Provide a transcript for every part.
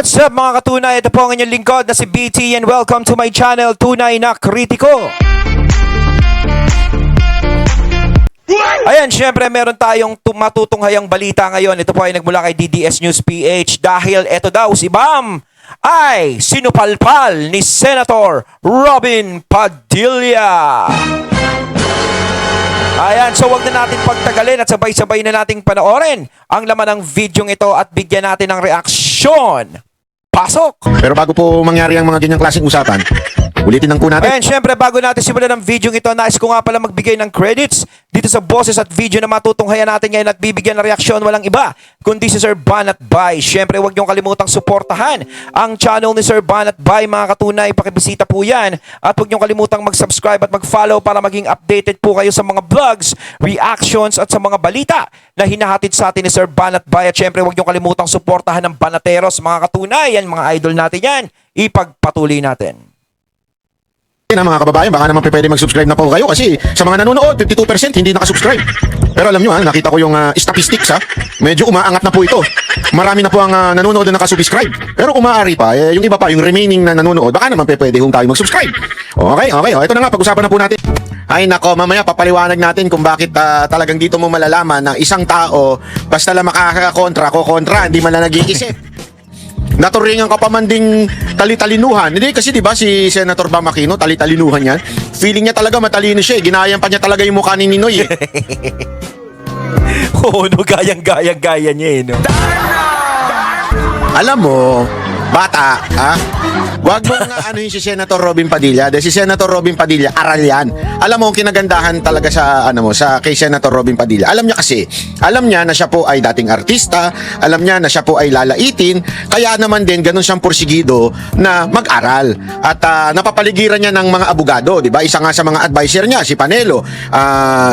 What's up mga katunay? Ito po ang inyong lingkod na si BT and welcome to my channel, Tunay na Kritiko. Ayan, syempre meron tayong matutunghayang balita ngayon. Ito po ay nagmula kay DDS News PH dahil ito daw si Bam ay sinupalpal ni Senator Robin Padilla. Ayan, so wag na natin pagtagalin at sabay-sabay na nating panoorin ang laman ng videong ito at bigyan natin ng reaksyon. Pasok! Pero bago po mangyari ang mga ganyang klaseng usapan, ulitin lang po natin. Ayan, syempre bago natin simulan ng video ito, nais ko nga pala magbigay ng credits dito sa boses at video na matutunghayan natin ngayon at bibigyan ng reaksyon walang iba kundi si Sir Banat Bay. Syempre huwag niyong kalimutang suportahan ang channel ni Sir Banat Bay mga katunay, pakibisita po yan at huwag niyong kalimutang mag-subscribe at mag-follow para maging updated po kayo sa mga vlogs, reactions at sa mga balita na hinahatid sa atin ni Sir Banat Bay. At syempre huwag niyong kalimutang suportahan ng Banateros mga katunay, yan mga idol natin yan, ipagpatuloy natin. Na mga kababayan, baka naman pwede mag-subscribe na po kayo kasi sa mga nanonood, 52% hindi nakasubscribe. Pero alam nyo nakita ko yung statistics medyo umaangat na po ito. Marami na po ang nanonood na nakasubscribe. Pero kung maaari pa, yung iba pa, yung remaining na nanonood, baka naman pwede hong tayo mag-subscribe. Okay. Ito na nga, pag-usapan na po natin. Ay nako, mamaya papaliwanag natin kung bakit talagang dito mo malalaman na isang tao, basta lang makakakontra, hindi man lang nag-iisip. Naturingan ka pa man ding talitalinuhan. Hindi kasi 'di ba si Senator Bam Aquino talitalinuhan yan. Feeling niya talaga matalino siya. Ginayan pa niya talaga yung mukha ni Ninoy. Oo, no, gaya niya no. Alam mo, bata, wag mo nga anuhin si Senator Robin Padilla. Dahil si Senator Robin Padilla, aral yan. Alam mo, ang kinagandahan talaga sa, kay Senator Robin Padilla. Alam niya kasi, alam niya na siya po ay dating artista, alam niya na siya po ay lalaitin, kaya naman din, ganun siyang porsigido na mag-aral. At napapaligiran niya ng mga abogado, di ba? Isa nga sa mga advisor niya, si Panelo,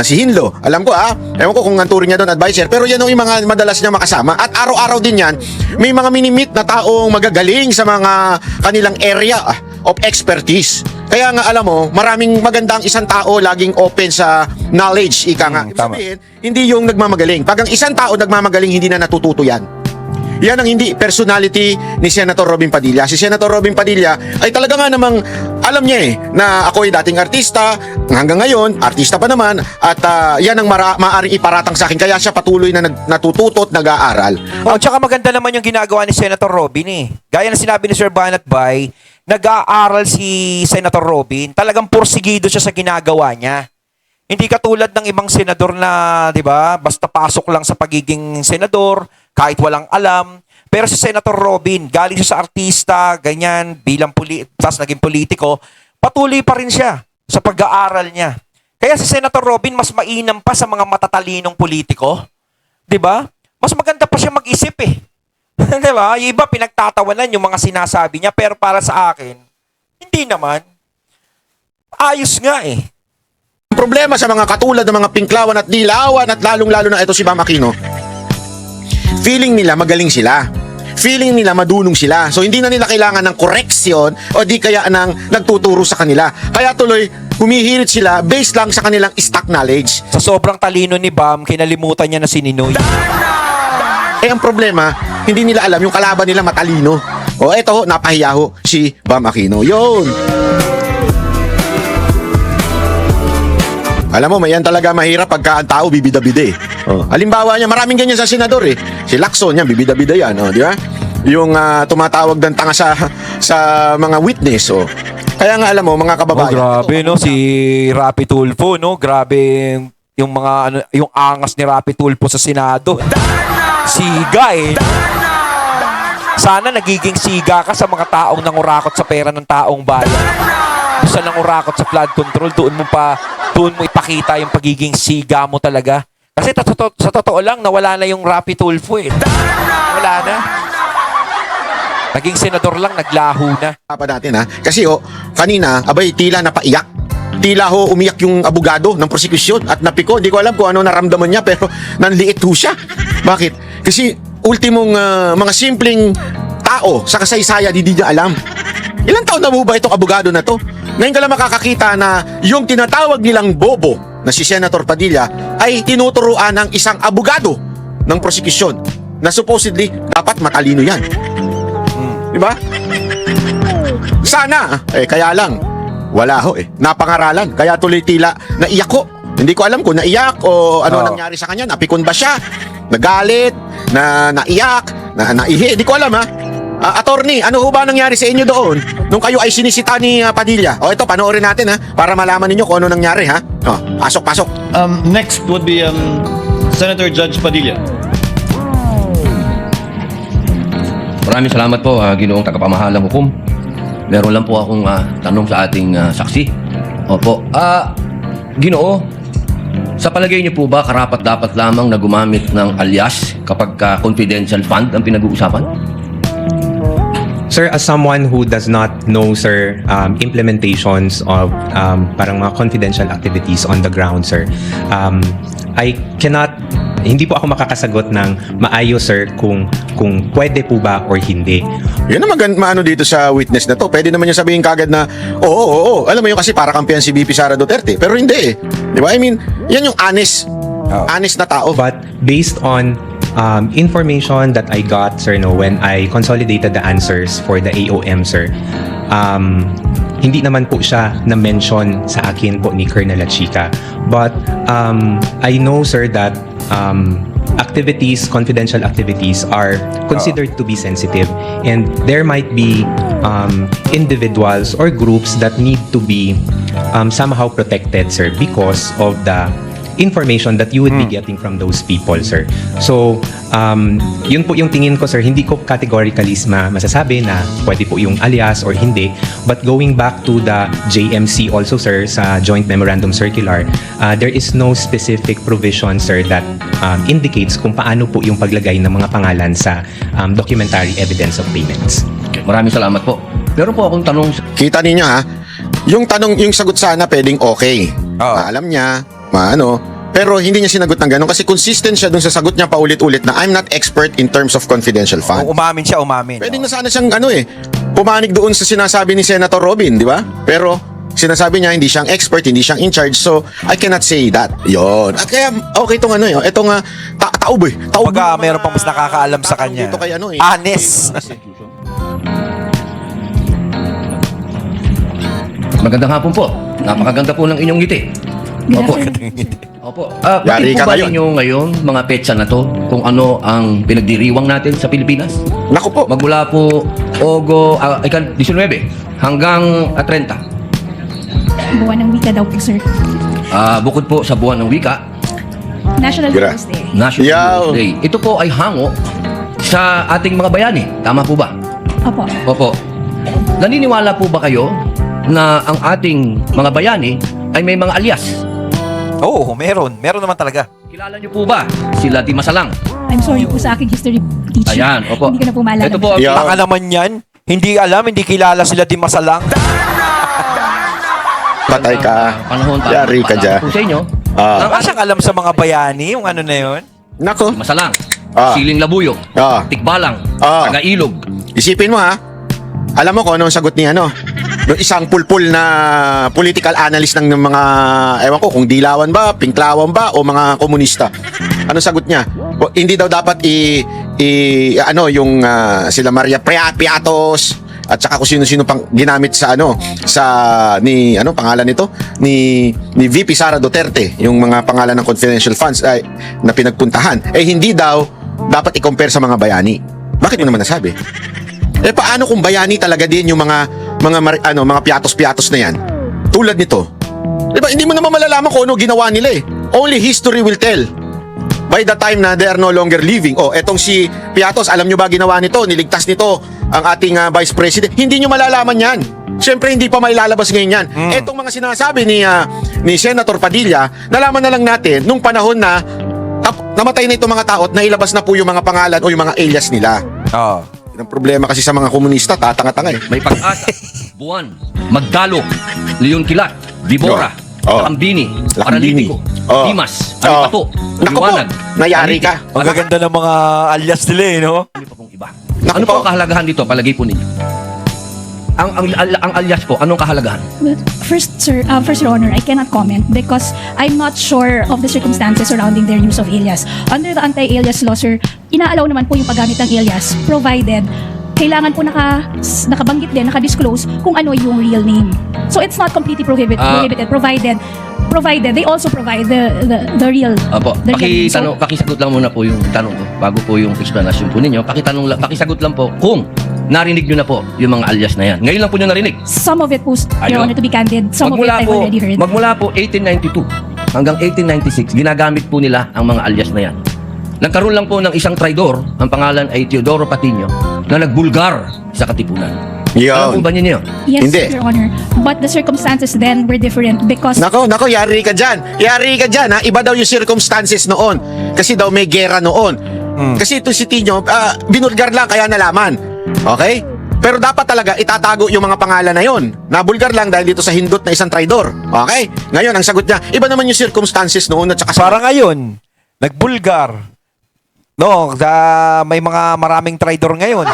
si Hinlo. Alam ko, ewan ko kung ang turing niya doon advisor, pero yan yung mga madalas niya makasama. At araw-araw din yan, may mga minimit na taong magagaling sa mga kanilang area of expertise. Kaya nga alam mo, maraming magandang isang tao laging open sa knowledge, ika nga. Ibig sabihin, hindi yung nagmamagaling. Pag ang isang tao nagmamagaling, hindi na natututo yan. Yan ang hindi personality ni Senator Robin Padilla. Si Senator Robin Padilla ay talaga nga namang alam niya na ako ay dating artista, hanggang ngayon, artista pa naman, at yan ang maaaring iparatang sa akin. Kaya siya patuloy na natututo at nag-aaral. Tsaka maganda naman yung ginagawa ni Senator Robin Gaya na sinabi ni Sir Banat Bay, nag-aaral si Senator Robin. Talagang porsigido siya sa ginagawa niya. Hindi katulad ng ibang senador na, 'di ba, basta pasok lang sa pagiging senador, kahit walang alam. Pero si Senator Robin, galing siya sa artista, ganyan, bilang tas naging politiko, patuloy pa rin siya sa pag-aaral niya. Kaya si Senator Robin mas mainam pa sa mga matatalinong politiko, 'di ba? Mas maganda pa siya mag-isip 'Di ba? Yung iba pinagtatawanan yung mga sinasabi niya, pero para sa akin, hindi naman. Ayos nga Problema sa mga katulad ng mga Pinklawan at Dilawan at lalong-lalo na ito si Bam Aquino, feeling nila magaling sila. Feeling nila madunong sila. So hindi na nila kailangan ng koreksyon o di kaya ng nagtuturo sa kanila. Kaya tuloy, humihirit sila based lang sa kanilang stock knowledge. Sa sobrang talino ni Bam, kinalimutan niya na si Ninoy. Ang problema, hindi nila alam yung kalaban nila matalino. O eto, napahiya si Bam Aquino. Yun! Alam mo, mayan talaga mahirap pagka ang tao bibida-bida halimbawa niya, maraming ganyan sa senador Si Lacson, yan, bibida-bida yan, di ba? Yung tumatawag ng tanga sa mga witness, Kaya nga alam mo, mga kababayan. Grabe, si Rapi Tulfo, Grabe yung mga, yung angas ni Rapi Tulfo sa Senado. Siga, Sana nagiging siga ka sa mga taong nangurakot sa pera ng taong bayan. Basta nangurakot sa flood control, doon mo ipakita yung pagiging siga mo talaga. Kasi sa totoo lang, nawala na yung Rapi Tulfo Wala na. Naging senador lang, naglaho na. Natin kasi kanina, tila napaiyak. Tila umiyak yung abogado ng prosekusyon at napiko. Hindi ko alam kung ano naramdaman niya pero nanliit siya. Bakit? Kasi ultimong mga simpleng tao sa kasaysayan hindi niya alam. Ilang taon na ba itong abogado na to? Ngayon ka lang makakakita na yung tinatawag nilang bobo na si Senator Padilla ay tinuturuan ng isang abogado ng prosekusyon na supposedly dapat matalino yan. Di ba? Sana. Kaya lang, wala ho eh. Napangaralan. Kaya tuloy tila naiyak ko. Hindi ko alam kung naiyak o ano nangyari sa kanya. Napikon ba siya? Nagalit? Naiyak? Naihi? Hindi ko alam ha. Attorney, ano ho ba nangyari sa inyo doon nung kayo ay sinisita ni Padilla? O ito, panoorin natin ha, para malaman ninyo kung ano nangyari ha. Pasok. Next would be Senator Judge Padilla. Maraming salamat po, Ginoong Tagapamahalang Hukom. Meron lang po akong tanong sa ating saksi. Opo. Ginoo, sa palagay niyo po ba karapat-dapat lamang na gumamit ng alias kapag confidential fund ang pinag-uusapan? Sir, as someone who does not know, sir, implementations of parang mga confidential activities on the ground, sir, I cannot, hindi po ako makakasagot ng maayos, sir, kung pwede po ba or hindi. Yan naman maano dito sa witness na to. Pwede naman yung sabihin kagad na, oo. Alam mo yun kasi para kampihan si VP Sara Duterte. Pero hindi eh. Di ba? I mean, yan yung honest na tao. But based on information that I got, sir, no, when I consolidated the answers for the AOM, sir, hindi naman po siya na-mention sa akin po ni Colonel Achika. But I know, sir, that confidential activities are considered to be sensitive, and there might be individuals or groups that need to be somehow protected, sir, because of the information that you would be getting from those people, sir. So, yun po yung tingin ko, sir. Hindi ko categorically masasabi na pwede po yung alias or hindi. But going back to the JMC also, sir, sa Joint Memorandum Circular, there is no specific provision, sir, that indicates kung paano po yung paglagay ng mga pangalan sa documentary evidence of payments. Okay, maraming salamat po. Meron po akong tanong Kita ninyo ha, yung sagot sana pwedeng okay. Alam niya, pero hindi niya sinagot ng ganun kasi consistent siya dun sa sagot niya paulit-ulit na I'm not expert in terms of confidential fund. Umamin siya. Pwede na sana siyang pumanig doon sa sinasabi ni Senator Robin, di ba? Pero sinasabi niya hindi siyang expert, hindi siyang in charge, so I cannot say that. Yun. Kaya okay itong itong taob eh. Taob. Pag meron pang mas nakakaalam sa kanya. Dito kay Honest. Magandang hapon po. Napakaganda po ng inyong ngiti. Opo. Opo. Yari Bakit ka po ba ngayon. ninyo ngayon, mga petsa na to, kung ano ang pinagdiriwang natin sa Pilipinas? Naku po. Magmula po 19 hanggang 30. Buwan ng wika daw po, sir. Bukod po sa buwan ng wika, National Gra- Heroes Day. National Yaw. Heroes Day. Ito po ay hango sa ating mga bayani. Tama po ba? Opo. Opo. Naniniwala po ba kayo na ang ating mga bayani ay may mga alias? Oo, meron. Meron naman talaga. Kilala niyo po ba sila Di Masalang? I'm sorry po sa aking history teacher. Ayan, opo. Hindi ko na po maalala. Ito po ang Yeah. Baka naman yan. Hindi alam, hindi kilala sila Di Masalang. Patay ka. panahon para Yari ka magpaalala dyan. po sa inyo. Wala siyang alam sa mga bayani, yung ano na yun. Nako. Di Masalang, Siling Labuyok, Tikbalang, Tagailog. Isipin mo ha. Alam mo kung ano ang sagot ni yung isang pulpul na political analyst ng mga, ewan ko kung dilawan ba, pinklawan ba, o mga komunista. Ano sagot niya? Hindi daw dapat yung sila Maria Piatos at saka kung sino-sino pang ginamit sa pangalan nito ni VP Sara Duterte, yung mga pangalan ng confidential funds na pinagpuntahan. Hindi daw dapat i-compare sa mga bayani. Bakit mo naman nasabi? Paano kung bayani talaga din yung mga piatos-piatos na yan? Tulad nito. Diba, hindi mo naman malalaman kung ano ginawa nila eh. Only history will tell. By the time na they are no longer living. Etong si Piatos, alam nyo ba ginawa nito? Niligtas nito ang ating Vice President. Hindi nyo malalaman yan. Siyempre, hindi pa mailalabas ngayon yan. Etong mga sinasabi ni Senator Padilla, nalaman na lang natin nung panahon na namatay na itong mga tao at nailabas na po yung mga pangalan o yung mga alias nila. Ang problema kasi sa mga komunista, tatanga-tanga eh. May Pag-asa, Buwan, Magdalo, Leon Kilat, Vibora, Lakambini, Paralitico, Dimas, Alipato, Naku po, Liwanag, nayari ka. Ang gaganda ng mga alias nila no? Ano pa pong iba? Naku Ano po. po ang kahalagahan dito? Palagay po ninyo. Ang alias po, anong kahalagahan? Well, first, sir, Your Honor, I cannot comment because I'm not sure of the circumstances surrounding their use of alias. Under the anti-alias law, sir, inaalaw naman po yung paggamit ng alias provided kailangan po nakabanggit din, nakadisclose kung ano yung real name. So it's not completely prohibited provided they also provide the real Opo, the real name. So, pakisagot lang muna po yung tanong ko bago po yung explanation po ninyo. Pakisagot lang po kung narinig nyo na po yung mga alias na yan. Ngayon lang po nyo narinig. some of it po, Your Ayun. Honor, to be candid, some of it I've already heard. Magmula po 1892 hanggang 1896, ginagamit po nila ang mga alias na yan. Nagkaroon lang po ng isang traidor, ang pangalan ay Teodoro Patiño, na nagbulgar sa Katipunan. Alam po Yun. ba ninyo? Yes, Hindi. Your Honor. But the circumstances then were different because Nako, yari ka dyan. Yari ka dyan, ha? Iba daw yung circumstances noon. Kasi daw may gera noon. Kasi ito si Tino, binulgar lang kaya nalaman. Okay? Pero dapat talaga itatago yung mga pangalan na yon. Nabulgar lang dahil dito sa hindot na isang traidor. Okay? Ngayon, ang sagot niya, iba naman yung circumstances noon at saka Para ngayon, nagbulgar. No, may mga maraming traidor ngayon.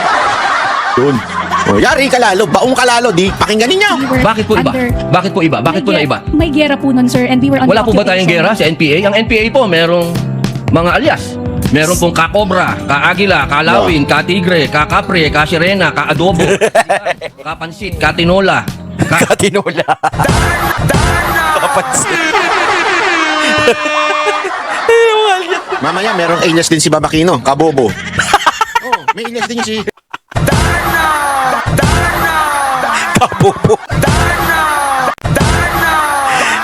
yun. O, yari ka lalo, baong ka lalo, di pakinggan ninyo. we were Bakit po iba? under- Bakit po iba? Bakit po na iba? May gera po nun, sir, and we were under Wala po ba tayong occupation. gera sa NPA? Ang NPA po, merong mga alias. Meron pong ka-cobra, ka-agila, ka-lawin, ka-tigre, ka-kapre, ka-sirena, ka-adobo, ka-pansit, ka-tinola, Katinola. Kapansin. Mamaya, merong alias din si Babakino, kabobo. Oh, may alias din si... Kabobo.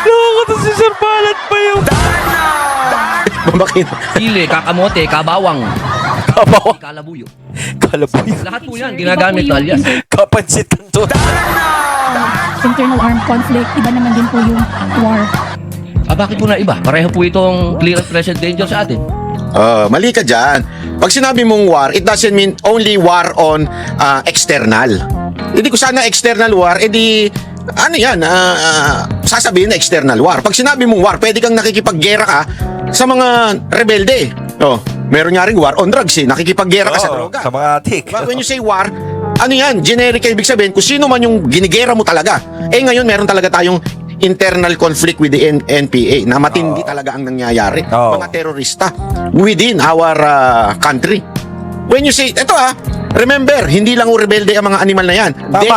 Nakakata si Sir Balat pa yung Babakino. Chile, kakamote, kabawang, kabawang kalabuyo. kalaboy. Lahat po yan, Sir, ginagamit iba po na alias. yung Kapansit kanto. internal armed conflict, iba naman din po yung war. Bakit po na iba? Pareho po itong clear and present danger sa atin. Mali ka dyan. Pag sinabi mong war, it doesn't mean only war on external. Hindi ko sana external war, edi ano yan, sasabihin na external war. Pag sinabi mong war, pwede kang nakikipaggera ka sa mga rebelde. Meron nga rin war on drugs eh. Nakikipaggera ka sa droga. Sa mga atik. But when you say war, ano yan, generic ibig sabihin kung sino man yung ginigera mo talaga. Ngayon meron talaga tayong internal conflict with the NPA na matindi talaga ang nangyayari. Oo. Mga terorista within our country. When you say, remember, hindi lang rebelde ang mga animal na yan.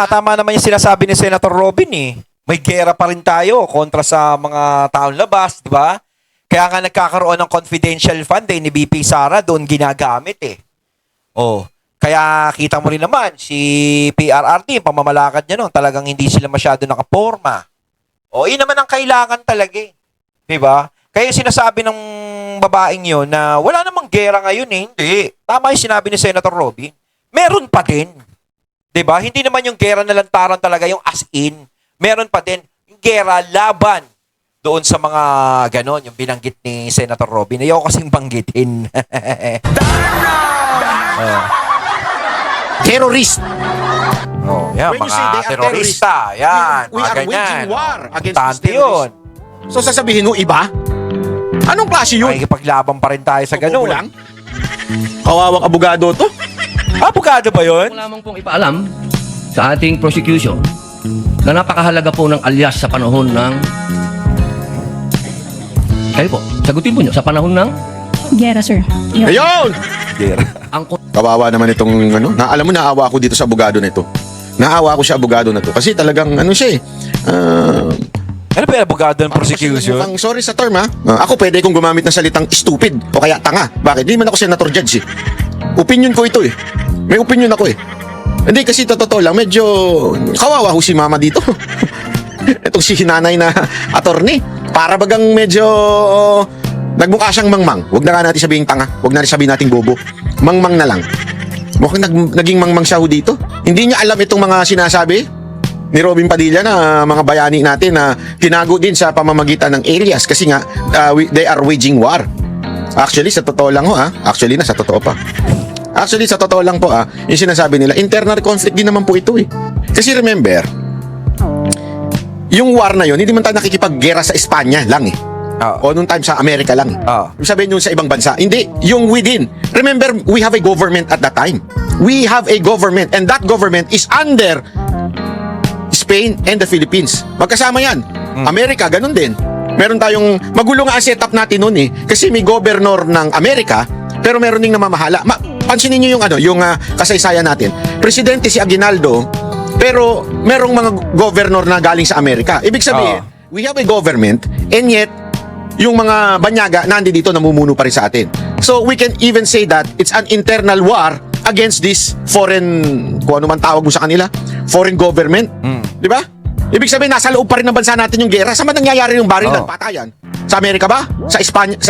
Tama naman yung sinasabi ni Senator Robin eh. May gera pa rin tayo kontra sa mga taong labas, di ba? Kaya nga nagkakaroon ng confidential fund ni BP Sara doon ginagamit eh. Kaya kita mo rin naman si PRRT, pamamalakad niya noon, talagang hindi sila masyado nakaporma. Yun naman ang kailangan talaga eh. Di ba? Kaya sinasabi ng babaeng yun na wala namang gera ngayon eh. Hindi. Tama yung sinabi ni Senator Robin. Meron pa din. 'Di ba? Hindi naman yung gera na lantaran talaga yung as in. Meron pa din yung gera laban doon sa mga ganon, yung binanggit ni Senator Robin. Ayoko kasing banggitin. Terrorist. Yan, When you say they mga are terorista. Yan, we mga are ganyan. waging war against Importante these yun. So sasabihin mo iba? Anong klase yun? Makikipaglaban pa rin tayo sa Bobo ganon. lang? Kawawang abogado to? Abogado ba yun? Kung lamang pong ipaalam sa ating prosecution na napakahalaga po ng alias sa panahon ng... Kayo po, sagutin po nyo, sa panahon ng... Gera, sir. Your- Ayun! Gera. Ang Kawawa naman itong alam mo, naawa ako dito sa abogado na ito. Naawa ako sa abogado na to kasi talagang siya eh. Ano ba yung abogado ng prosecution? Mukhang, sorry sa term ha. Ako pwede kong gumamit ng salitang stupid o kaya tanga. Bakit? Hindi man ako senator judge eh. Opinion ko ito eh. May opinion ako eh. Hindi kasi totoo lang, medyo kawawa ho si mama dito. Itong si nanay na attorney. Para bagang medyo nagmukha siyang mangmang. Huwag na nga natin sabihin tanga. Huwag na rin sabihin natin bobo. Mangmang na lang. Mukhang naging mangmang siya ho dito. Hindi niya alam itong mga sinasabi ni Robin Padilla na mga bayani natin na tinago din sa pamamagitan ng alias kasi nga they are waging war. Actually, sa totoo lang ho Actually, sa totoo pa. Actually, sa totoo lang po yung sinasabi nila, internal conflict din naman po ito eh. Kasi remember, yung war na yun, hindi man tayo nakikipaggera sa Espanya lang eh. O nung time sa Amerika lang. Sabihin yun sa ibang bansa. Hindi, yung within. Remember, we have a government at that time. We have a government and that government is under Spain and the Philippines. Magkasama yan. Amerika, ganun din. Meron tayong, magulo nga ang setup natin noon eh. Kasi may governor ng Amerika, pero meron ding namamahala. pansinin niyo yung yung kasaysayan natin. Presidente si Aguinaldo, pero merong mga governor na galing sa Amerika. Ibig sabihin, we have a government and yet yung mga banyaga nandito namumuno pa rin sa atin. So we can even say that it's an internal war against this foreign, kung ano man tawag mo sa kanila, foreign government. Di ba? Ibig sabihin, nasa loob pa rin ng bansa natin yung gera. Saan man nangyayari yung barilan, patayan? Sa Amerika ba? Sa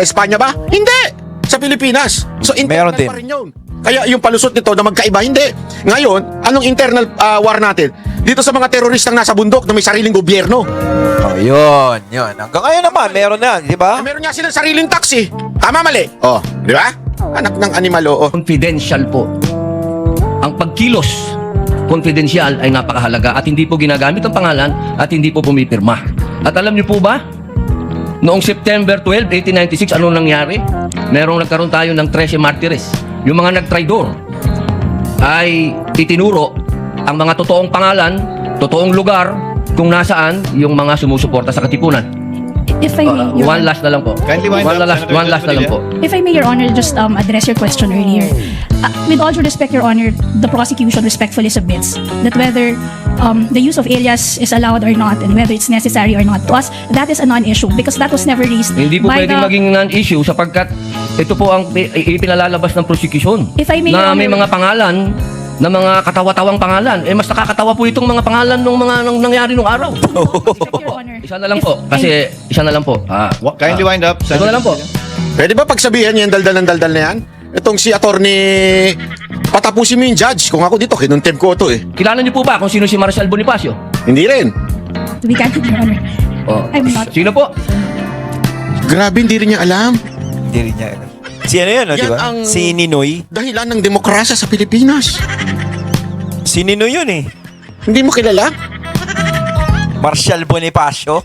Espanya ba? Hindi! Sa Pilipinas. So internal Meron din. pa rin yun. Kaya yung palusot nito na magkaiba, hindi. Ngayon, anong internal war natin? Dito sa mga teroristang nasa bundok na may sariling gobyerno. Oh, yun. Hanggang ngayon naman, meron na, di ba? Meron nga silang sariling taxi. Tama, mali? Oh, di ba? Anak ng animal, oo. Confidential po. Ang pagkilos confidential ay napakahalaga at hindi po ginagamit ang pangalan at hindi po pumipirma. At alam niyo po ba, noong September 12, 1896, anong nangyari? Nagkaroon tayo ng 13 martires. Yung mga nagtraidor ay itinuro ang mga totoong pangalan, totoong lugar kung nasaan yung mga sumusuporta sa Katipunan. If I may, Your One Honor. last na lang po. Kindly wind up, Senator One last na lang po. If I may, Your Honor, just address your question earlier. With all due respect, Your Honor, the prosecution respectfully submits that whether the use of alias is allowed or not and whether it's necessary or not, to us, that is a non-issue because that was never raised Hindi po by pwedeng the... maging non-issue sapagkat ito po ang ipinalalabas ng prosecution. If I may, na Your may Honor. mga pangalan na mga katawa-tawang pangalan. Eh, mas nakakatawa po itong mga pangalan nung nangyari nung araw. Your Honor. Isa na lang If po. Kasi isa na lang po. Kindly wind up, Ito na lang po. Pwede ba pagsabihan niya yung daldal ng daldal na yan? Itong si attorney, patapusin mo yung judge. Kung ako dito, kinuntem ko ito eh. Kilala niyo po ba kung sino si Marcial Bonifacio? Hindi rin. we can't, Your Honor. Oh. I'm not. Sino po? Grabe, hindi rin niya alam. Hindi rin niya. Si ano yun, di Yan ba? ang- Si Ninoy. Dahilan ng demokrasya sa Pilipinas. Si Ninoy yun eh. Hindi mo kilala? Marcial Bonifacio.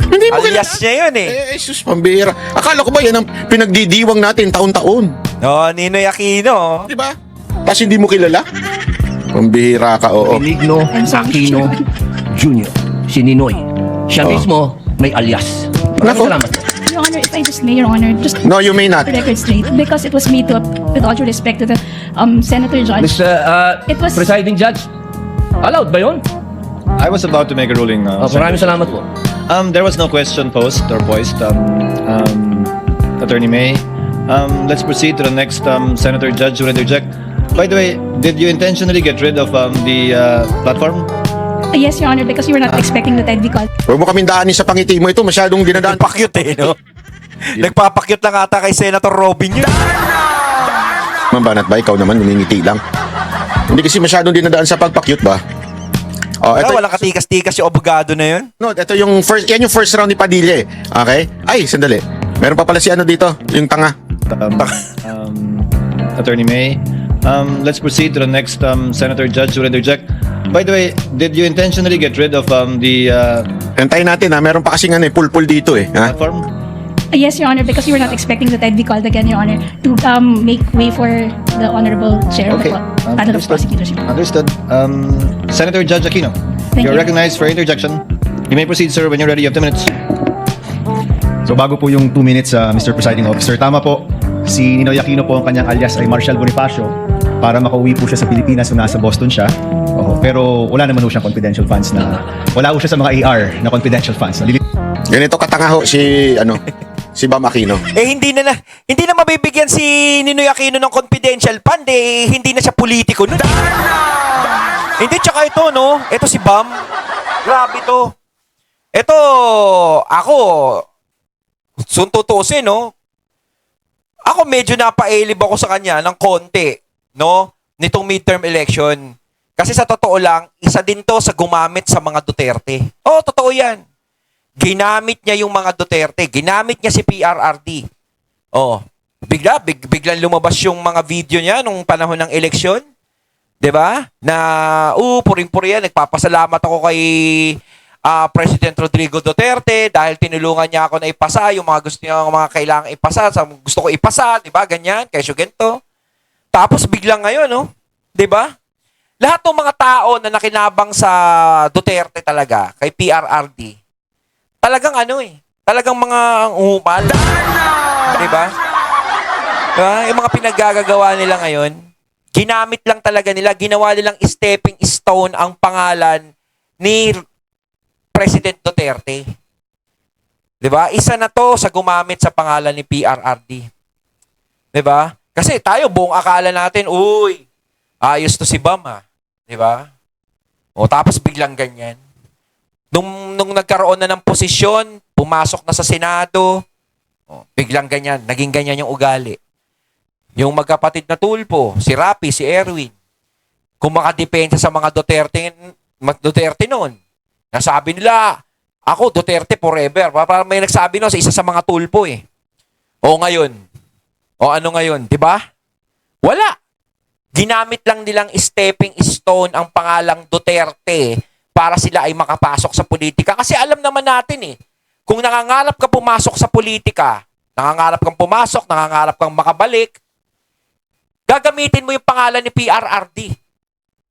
Hindi mo kilala? Alias niya yun eh. Jesus, pambira. Akala ko ba yan ang pinagdidiwang natin taon-taon? Oh, Ninoy Aquino. Di ba? Tapos hindi mo kilala? Pambihira ka, oo. Benigno I'm sorry, Aquino Your Jr. Si Ninoy. Siya Oh. mismo may alias. Nako. Maraming salamat. Your Honor, if I just may, Your Honor, just No, you may not. the record straight because it was made to, with all due respect to the Senator Judge. Mr. It was- Presiding Judge, allowed ba yun? I was about to make a ruling. Maraming salamat po. There was no question posed or voiced, Attorney May. Let's proceed to the next Senator Judge who will interject. By the way, did you intentionally get rid of the platform? Yes, Your Honor, because you were not expecting that I'd be called. Huwag mo kaming daanin sa pangiti mo ito. Masyadong dinadaan. Nagpakyut eh, no? Nagpapakyut lang ata kay Senator Robin yun. Mambanat ba? Ikaw naman, numingiti lang. Hindi kasi masyadong dinadaan sa pagpakyut ba? Oh, Kaya ito, walang katikas-tikas yung abogado na yun. no, ito yung first, yan yung first round ni Padilla eh. Okay? Ay, sandali. Meron pa pala si ano dito, yung tanga. Attorney May. Let's proceed to the next Senator Judge who will interject. By the way, did you intentionally get rid of the Antayin natin ha, meron pa kasing ano, pulpul dito eh. Ha? platform? Yes, Your Honor, because you were not expecting that I'd be called again, Your Honor, to make way for the Honorable Chair of the Panel of Prosecutors. Understood. Senator Judge Aquino, Thank you're you. recognized for interjection. You may proceed, sir, when you're ready. You have 2 minutes. So bago po yung 2 minutes, Mr. Presiding Officer, tama po, si Ninoy Aquino po ang kanyang alias ay Marcial Bonifacio para makauwi po siya sa Pilipinas kung nasa Boston siya. Pero wala naman po siyang confidential funds na, wala po siya sa mga AR na confidential funds. Ganito katanga ho si, ano, si Bam Aquino. Eh hindi na mabibigyan si Ninoy Aquino ng confidential fund eh hindi na siya politiko nun. Hindi, tsaka ito no, ito si Bam. Grabe to. Ito, ako, suntutusin no, ako medyo napaelib ako sa kanya ng konti, no, nitong midterm election. Kasi sa totoo lang, isa din to sa gumamit sa mga Duterte. Oo, totoo yan. Ginamit niya yung mga Duterte. Ginamit niya si PRRD. Oh, biglang lumabas yung mga video niya nung panahon ng eleksyon. 'Di ba? Na puring-puri yan, nagpapasalamat ako kay President Rodrigo Duterte dahil tinulungan niya ako na ipasa yung mga gusto niya, mga kailangan ipasa, gusto ko ipasa, 'di ba? Ganyan, kay Sugento. Tapos biglang ngayon, no? 'Di ba? Lahat ng mga tao na nakinabang sa Duterte talaga, kay PRRD, talagang ano talagang mga umal. Diba? Yung mga pinaggagawa nila ngayon, ginamit lang talaga nila, ginawa nilang stepping stone ang pangalan ni President Duterte. 'Di ba? Isa na 'to sa gumamit sa pangalan ni PRRD. 'Di ba? Kasi tayo buong akala natin, uy, ayos to si Bam, ha. 'Di ba? O tapos biglang ganyan. Nung nagkaroon na ng posisyon, pumasok na sa Senado, biglang ganyan, naging ganyan yung ugali. Yung magkapatid na tulpo, si Rapi, si Erwin, kung makadepensa sa mga Duterte noon, nasabi nila, ako Duterte forever. Parang may nagsabi noon sa isa sa mga tulpo eh. O ngayon, o ano ngayon, di ba? Wala. Ginamit lang nilang stepping stone ang pangalang Duterte para sila ay makapasok sa politika. Kasi alam naman natin eh, kung nangangarap ka pumasok sa politika, nangangarap kang pumasok, nangangarap kang makabalik, gagamitin mo yung pangalan ni PRRD.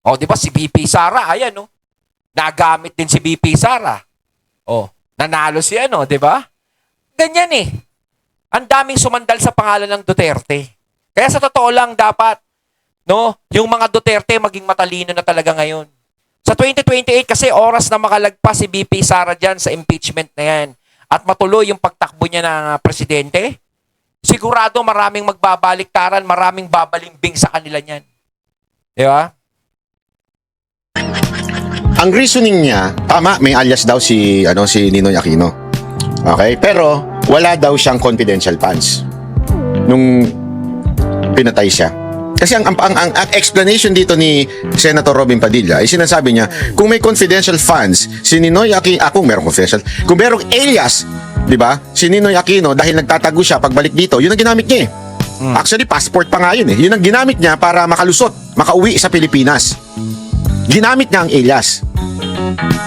O, di ba si BP Sara, ayan no? Nagamit din si BP Sara. O, nanalo si ano, di ba? Ganyan eh. Ang daming sumandal sa pangalan ng Duterte. Kaya sa totoo lang dapat, no, yung mga Duterte maging matalino na talaga ngayon. Sa 2028 kasi oras na makalagpas si BP Sara dyan sa impeachment na yan at matuloy yung pagtakbo niya ng presidente, sigurado maraming magbabaliktaran, maraming babalimbing sa kanila niyan. Di ba? Ang reasoning niya, tama, may alias daw si Ninoy Aquino. Okay? Pero wala daw siyang confidential funds nung pinatay siya. Kasi ang explanation dito ni Senator Robin Padilla ay sinasabi niya, kung may confidential funds si Ninoy Aquino, kung merong confidential, kung merong alias, di ba? Si Ninoy Aquino dahil nagtatago siya pagbalik dito, yun ang ginamit niya eh. Actually, passport pa nga yun eh. Yun ang ginamit niya para makalusot, makauwi sa Pilipinas. Ginamit niya ang alias.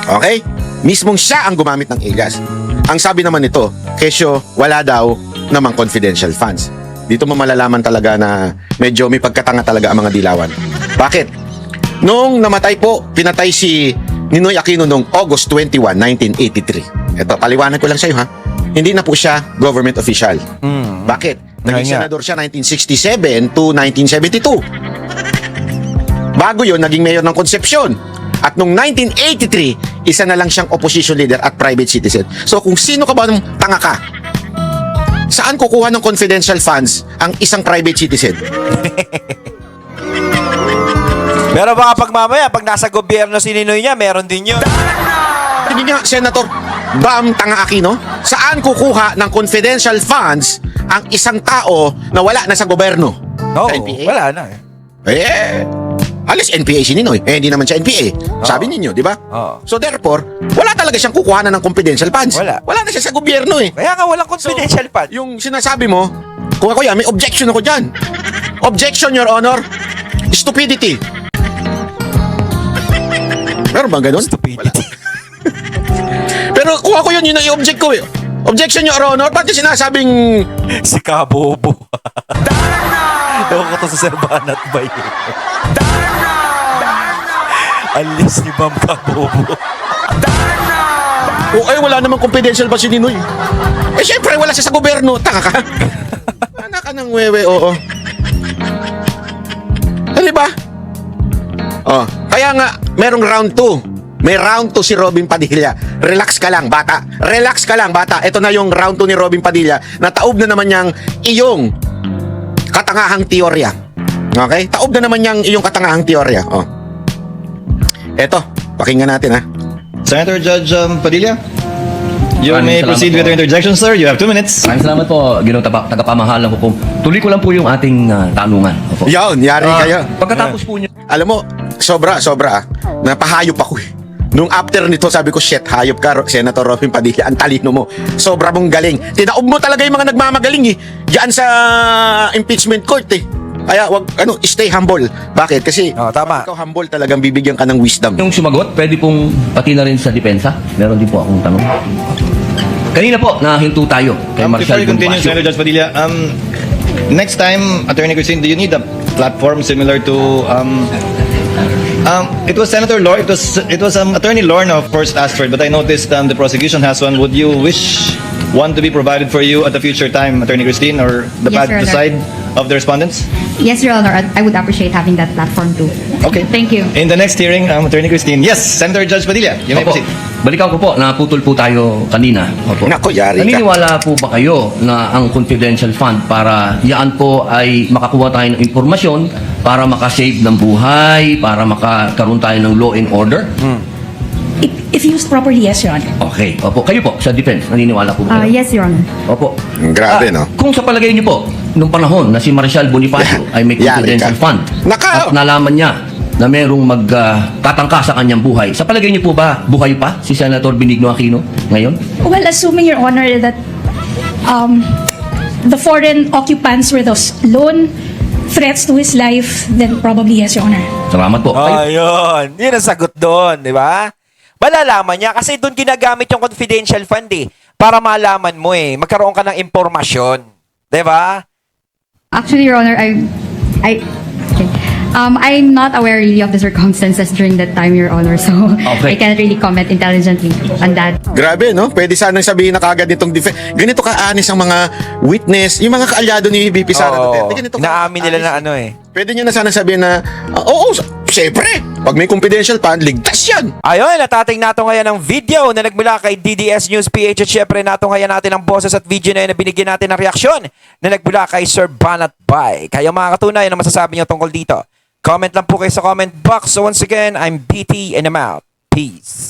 Okay? Mismong siya ang gumamit ng alias. Ang sabi naman nito, kesyo wala daw namang confidential funds. Dito mo malalaman talaga na medyo may pagkatanga talaga ang mga dilawan. Bakit? Nung namatay po, pinatay si Ninoy Aquino noong August 21, 1983. Ito, paliwanag ko lang sa iyo ha. Hindi na po siya government official. Bakit? Naging senador siya 1967 to 1972. Bago yun, naging mayor ng Concepcion. At noong 1983, isa na lang siyang opposition leader at private citizen. So kung sino ka ba ng tanga ka, saan kukuha ng confidential funds ang isang private citizen? Pero baka pag mamaya, pag nasa gobyerno si Ninoy niya, meron din yun. Hindi nga, Senator Bam Tanga Aquino, saan kukuha ng confidential funds ang isang tao na wala na sa gobyerno? Oo, Sa NPA? wala na eh. Alis NPA si Ninoy. Hindi naman siya NPA. Sabi ninyo, di ba? Oo. So therefore, wala talaga siyang kukuhanan ng confidential funds. Wala. Wala na siya sa gobyerno eh. Kaya nga walang confidential fund. Yung sinasabi mo, kung ako yan, may objection ako dyan. Objection, Your Honor. Stupidity. Meron bang ganun? Stupidity. Pero kung ako yun ang i-object ko eh. Objection, Your Honor. Pati sinasabing... Si Kabobo. Daw ko to sa Sir Banat ba yun? Alis ni Bam Kabobo. wala namang confidential ba si Ninoy? Syempre, wala siya sa gobyerno. Taka ka. Anak ka ng wewe, oo. Ano ba? Kaya nga, merong round 2. May round 2 si Robin Padilla. Relax ka lang, bata. Relax ka lang, bata. Ito na yung round 2 ni Robin Padilla na taob na naman niyang iyong katangahang teorya. Okay? Taob na naman niyang iyong katangahang teorya. Eto, pakinggan natin ha. Senator Judge Padilla, you Maraming may salamat proceed po. with your interjection, sir. You have 2 minutes. Maraming salamat po, Ginoong tagapamahalang hukom. Tuloy ko lang po yung ating tanungan. Opo. Yun, yari kayo. Pagkatapos po niyo, Alam mo, sobra napahayop ako eh. Nung after nito, sabi ko, shit, hayop ka, Senator Robin Padilla, ang talino mo. Sobra mong galing. Tinaob mo talaga yung mga nagmamagaling eh. Diyan sa impeachment court eh. Kaya stay humble. Bakit? Kasi Tama. ikaw humble talagang bibigyan ka ng wisdom. yung sumagot, pwede pong pati na rin sa depensa. Meron din po akong tanong. Kanina po, nahinto tayo kay Before Marshal you continue, Bonifacio. Senator Judge Padilla, next time, Attorney Christine, do you need a platform similar to it was Senator Lor, it was Attorney Lorna first asked for it, but I noticed the prosecution has one. Would you wish one to be provided for you at a future time, Attorney Christine, or Yes, Your the Honor. side of the respondents? Yes, Your Honor, I would appreciate having that platform too. Okay. Thank you. In the next hearing, Attorney Christine. Yes, Senator Judge Padilla, you may Opo. proceed. Balikan ko po, naputol po tayo kanina. Opo. Nako, yari ka. Naniniwala po ba kayo na ang confidential fund para yaan po ay makakuha tayo ng impormasyon para makasave ng buhay, para makakaroon tayo ng law and order? If used properly, yes, Your Honor. Okay. Opo. Kayo po, sa defense, naniniwala po ba kayo? Yes, Your Honor. Opo. Grabe, no? Kung sa palagay niyo po, nung panahon na si Marshal Bonifacio ay may Yari confidential ka. fund Naka- at nalaman niya na merong magtatangka sa kanyang buhay, sa palagay niyo po ba buhay pa si Senator Benigno Aquino ngayon? Well, assuming, Your Honor, that the foreign occupants were those lone threats to his life, then probably yes, Your Honor. Salamat po. Kayo, Ayun. Yun ang sagot doon, di ba? Malalaman niya kasi doon ginagamit yung confidential fund eh. Para malaman mo eh. Magkaroon ka ng impormasyon. Di ba? Actually, Your Honor, okay. I'm not aware really of the circumstances during that time, Your Honor, so Okay. I can't really comment intelligently on that. Grabe, no? Pwede sanang sabihin na kagad nitong defense. Ganito ka-anis ang mga witness, yung mga kaalyado ni VP Sara Oo. Duterte. Ganito Inaamin nila na ka-anis. ano eh. Pwede nyo na sana sabihin na, oo, syempre, pag may confidential fund, ligtas yan. Ayun, natating nato ngayon ng video na nagmula kay DDS News PH at syempre nato ngayon natin ang boses at video na yun na binigyan natin ng reaksyon na nagmula kay Sir Banat Bay. Kayo mga katunay, ano masasabi niyo tungkol dito? Comment lang po kayo sa comment box. So once again, I'm BT and I'm out. Peace.